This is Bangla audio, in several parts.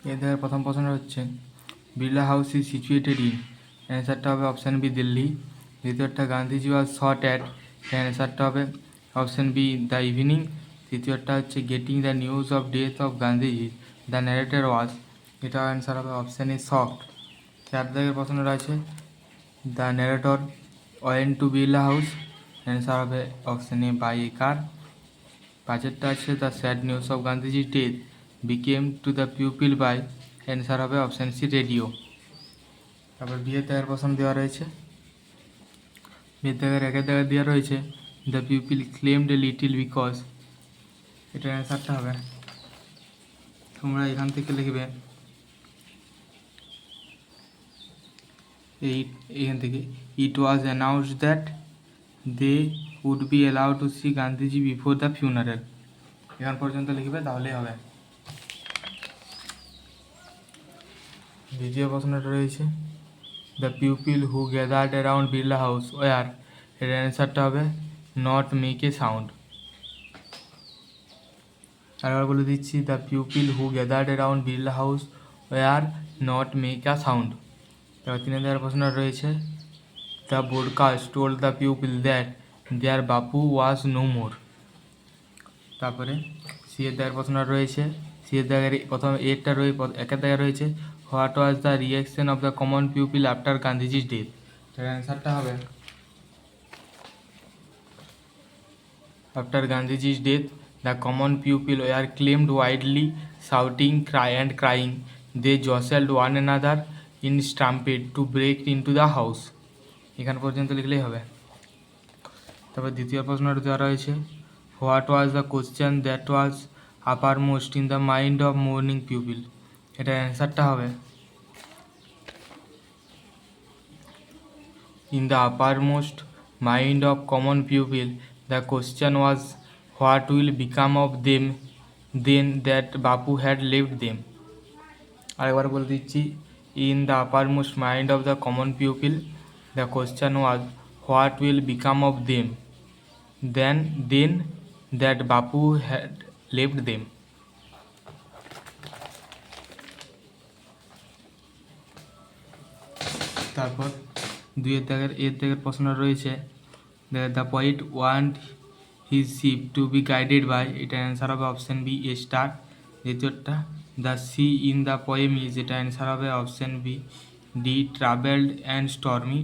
এর দেখের প্রথম প্রশ্নটা হচ্ছে Birla house is situated in, অ্যান্সারটা হবে অপশান বি দিল্লি। দ্বিতীয়টা গান্ধীজি ওয়াজ শট অ্যাট, অ্যান্সারটা হবে অপশান বি দ্য ইভিনিং। তৃতীয়টা হচ্ছে getting the news of death of Gandhiji, the narrator was, এটা অ্যান্সার হবে অপশান এ শকড। চার দাগের প্রশ্নটা আছে the narrator went to Birla house, answer হবে option A by a car. পাঁচেরটা আছে দ্য স্যাড নিউজ অফ গান্ধীজির death became to the pupil by, answer হবে অপশান সি রেডিও। তারপর বিয়ের দাগের প্রশ্ন দেওয়া রয়েছে, বিয়ের দাগের একের দাগের দেওয়া রয়েছে the pupil claimed a little because, এটার অ্যান্সারটা হবে তোমরা এখান থেকে লিখবে এখান থেকে it was announced that they would be allowed to see Gandhiji before the funeral, এখান পর্যন্ত লিখবে তাহলেই হবে। দ্বিতীয় প্রশ্নটা রয়েছে the pupil who gathered around Birla house were, এর অ্যান্সারটা হবে নট মেক এ সাউন্ড। আরেকবার বলে দিচ্ছি the pupil who gathered around Birla house were not make a sound. তারপর তিনের দেওয়ার প্রশ্ন রয়েছে the broadcast told the pupil that there Bapu was no more. তারপরে সিয়ের দাগের প্রশ্ন রয়েছে, সিয়ের দাগের প্রথম এরটা একের দাগে রয়েছে what was the reaction of the common pupil after গান্ধীজির ডেথ, তার অ্যান্সারটা হবে আফটার গান্ধীজির death the common pupil were claimed widely shouting crying they jostled one another in stampede to break into the house, এখান পর্যন্ত লিখলেই হবে। তারপর দ্বিতীয় প্রশ্নটা দেওয়া রয়েছে what was the question that was uppermost in the mind of morning pupil, এটার অ্যান্সারটা হবে in the upper most mind of common pupil the question was what will become of them then that Bapu had left them. আরেকবার বলে দিচ্ছি in the upper most mind of the common pupil the question was what will become of them then that Bapu had left them. তারপর এর দাগের প্রশ্ন রয়েছে the poet want his ship to be guided by, এটার অ্যান্সার হবে অপশান বি এ স্টার। দ্বিতীয়টা the sea in the poem is, এটা অ্যান্সার হবে option B D travelled and stormy.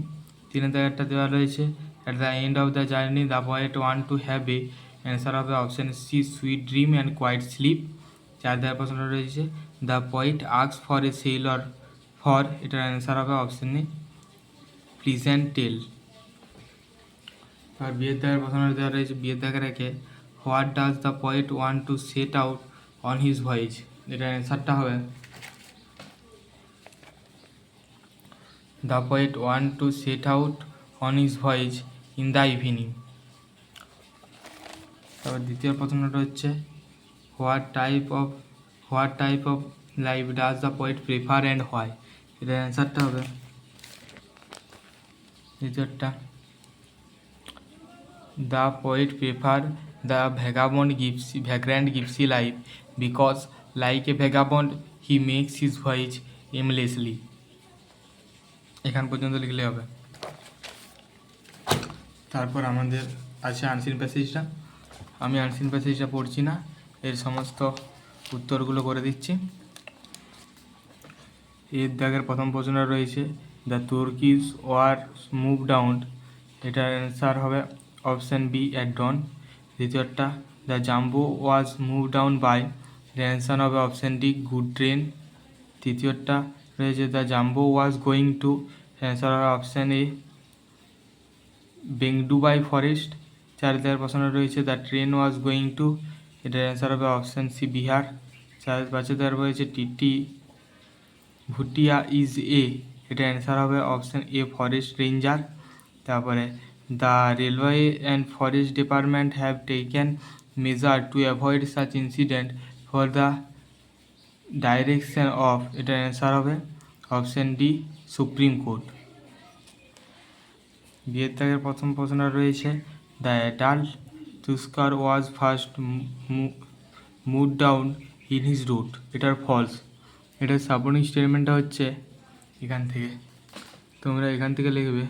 তিনের দাগেরটা দেওয়া রয়েছে at the end of the journey the poet want to have a, answer হবে option C sweet dream and quiet sleep. চার দাগের প্রশ্ন রয়েছে the poet ask for a sailor for, এটার অ্যান্সার হবে অপশান এ প্রিজেন্ট টেল। আর বিয়ের দাগের প্রশ্ন দেওয়া রয়েছে বিয়ের দাগের একে what does the poet want to set out on his voyage, এটার অ্যান্সারটা হবে the poet want to set out on his voyage in the evening. তারপর দ্বিতীয় প্রশ্নটা হচ্ছে what type of life does the poet prefer and why, এটার অ্যান্সারটা হবে দ্বিতীয়টা the poet prefer the vagrant gypsy life because like a vagabond he makes his voyage aimlessly, এখান পর্যন্ত লিখলে হবে। তারপর আমাদের আছে আনসিন প্যাসেজটা, আমি আনসিন প্যাসেজটা পড়ছি না, এর সমস্ত উত্তরগুলো করে দিচ্ছি। এর দাগের প্রথম প্রশ্ন রয়েছে the turkeys were move down, এটার অ্যান্সার হবে অপশান বি অ্যাট ডন। দ্বিতীয়টা the jumbo was move down by, এর অ্যান্সার হবে অপশান ডি গুড ট্রেন। তৃতীয়টা রয়েছে the jumbo was going to, answer হবে অপশান এ বেংডুবাই ফরেস্ট। চার দাগের প্রশ্ন রয়েছে the train was going to, এটার অ্যান্সার হবে অপশান সি বিহার। পাঁচের দাগের রয়েছে টিটি ভুটিয়া ইজ এ, এটা অ্যান্সার হবে অপশান এ ফরেস্ট রেঞ্জার। তারপরে the railway and forest department have taken measure to avoid such incident for the direction of, এটার অ্যান্সার হবে অপশান ডি সুপ্রিম কোর্ট। বিয়ের দাগের প্রথম প্রশ্ন রয়েছে the adult tusker was first move down in his route, এটার ফলস। এটা সাপোর্টিং স্টেটমেন্টটা হচ্ছে এখান থেকে, তোমরা এখান থেকে লিখবে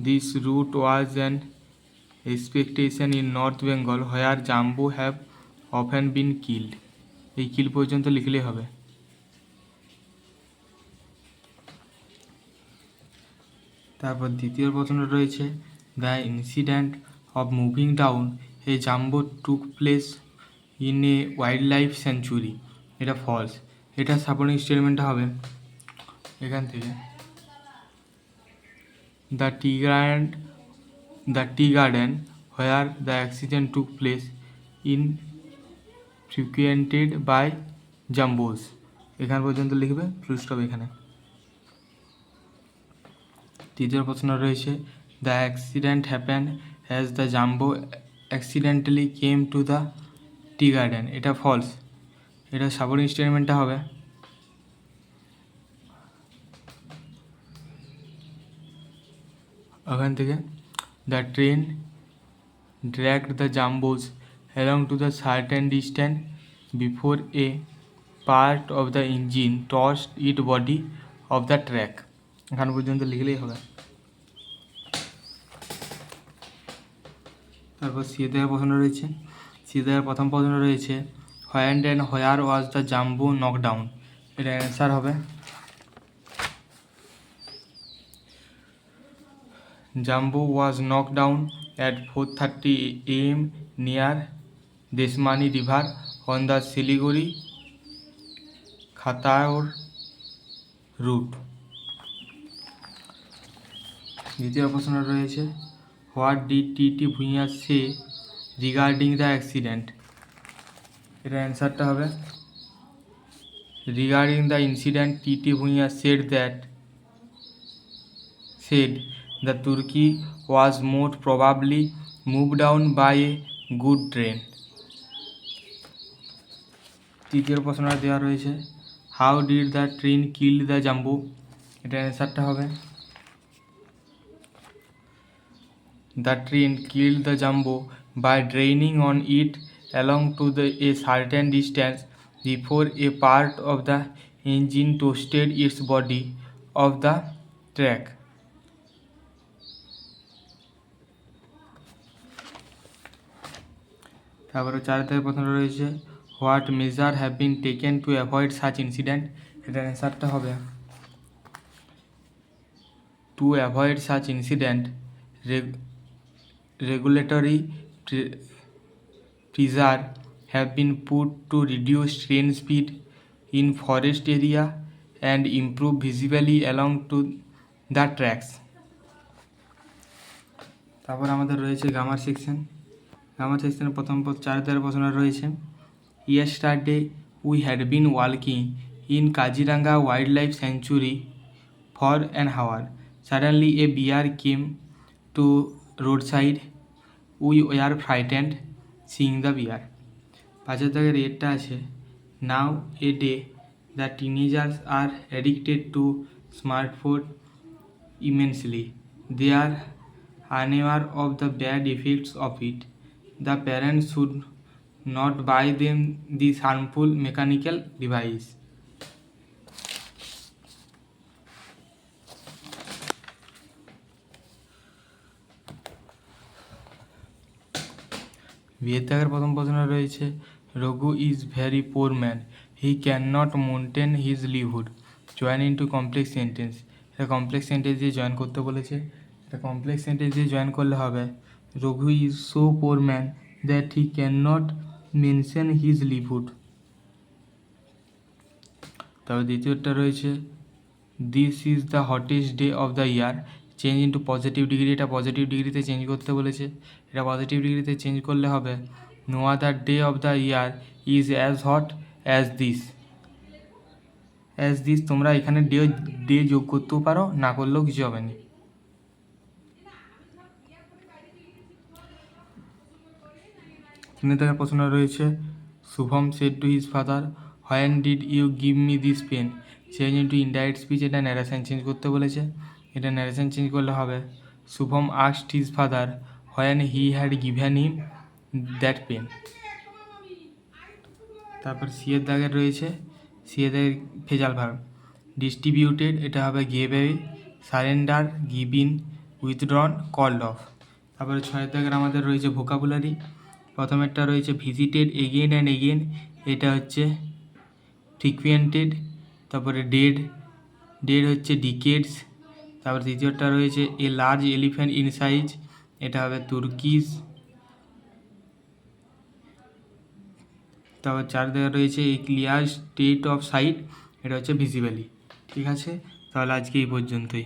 this route was an expectation in north Bengal where jumbo have often been killed. এই কিল পর্যন্ত লিখলেই হবে। তারপর দ্বিতীয় প্রশ্নটা রয়েছে the incident of moving down a jumbo took place in a wildlife sanctuary. এটা ফলস। এটা সাপোর্টিং স্টেটমেন্টটা হবে এখান থেকে the tea garden where the accident took place in frequented by jumbos. এখান পর্যন্ত লিখবে, ফুল স্টপ এখানে। তৃতীয় প্রশ্ন রয়েছে the accident happen as the jumbo accidentally came to the tea garden. এটা ফলস। এটা সাপোর্টিং স্টেটমেন্টটা হবে ওখান থেকে the train dragged the jambos along to the certain distance before a part of the engine tossed its body off the track। এখান পর্যন্ত লিখলেই হবে। তারপর সিদার প্রশ্ন রয়েছে, সিদার প্রথম প্রশ্ন রয়েছে when and where was the jumbo knockdown. এটা অ্যান্সার হবে Jumbo was knocked down at 4:30 am near Desmani River on the Siliguri-Khataur route। দ্বিতীয় প্রশ্ন রয়েছে what did T Bhuiyan say regarding the accident. এটা অ্যান্সারটা হবে regarding the incident T Bhuiyan said the Turkey was most probably moved down by a good train। তৃতীয় প্রশ্নটা দেওয়া রয়েছে how did the train kill the jumbo. এটা অ্যান্সারটা হবে the train killed the jumbo by dragging on it along to a certain distance before a part of the engine tossed its body off the track. তারপরে 4 থেকে প্রশ্নটা রয়েছে what measure have been taken to avoid such incident. এটার অ্যান্সারটা হবে to avoid such incident regulatory pressure have been put to reduce train speed in forest area and improve visibly along to the tracks. তারপর আমাদের রয়েছে গ্রামার সেকশন। গ্রামার সেকশনের প্রথম 4 থেকে প্রশ্ন রয়েছে yesterday we had been walking in Kaziranga wildlife sanctuary for an hour suddenly a bear came to road side we were frightened seeing the bear. 5 দাগের এরটা আছে nowadays the teenagers are addicted to smartphone immensely they are unaware of the bad effects of it. The parents should not buy them this harmful mechanical device। বিয়ের প্রথম প্রশ্ন রয়েছে Raghu is very poor man he can not maintain his livelihood join into complex sentence. এটা কমপ্লেক্স সেন্টেন্স দিয়ে জয়েন করতে বলেছে। এটা কমপ্লেক্স সেন্টেন্স দিয়ে জয়েন করলে হবে Raghu is so poor man that he can not mention his livelihood. তারপর দ্বিতীয়টা রয়েছে this is the hottest day of the year change into positive degree. এটা পজিটিভ ডিগ্রিতে চেঞ্জ করতে বলেছে। এটা পজিটিভ ডিগ্রিতে চেঞ্জ করলে হবে no other day of the year is as hot as this. তোমরা এখানে ডে যোগ করতেও পারো, না করলেও কিছু হবে না। থেকে প্রশ্ন রয়েছে Shubham said to his father when did you give me this pen change into indirect speech. এটা ন্যারেশন চেঞ্জ করতে বলেছে। এটা ন্যারেশন চেঞ্জ করলে হবে Shubham asked his father when he had given him that pen. তারপর সিয়ের দাগের রয়েছে সি এতে ফেজাল ভার্ব। ডিস্ট্রিবিউটেড এটা হবে gave away, surrender, given, withdrawn, called off. তারপরে 6 দাগের আমাদের রয়েছে ভোকাবুলারি। প্রথমেরটা রয়েছে ভিজিটেড এগেন অ্যান্ড এগেন, এটা হচ্ছে ফ্রিকুয়েন্টেড। তারপরে ডেড, ডেড হচ্ছে ডিকেডস। তারপর দ্বিতীয়টা রয়েছে a large elephant in size, এটা হবে তুর্কিশ। তারপর 4 জায়গায় রয়েছে এ ক্লিয়ার স্টেট অফ সাইট, এটা হচ্ছে ভিজিবলি। ঠিক আছে, তাহলে আজকে এই পর্যন্তই।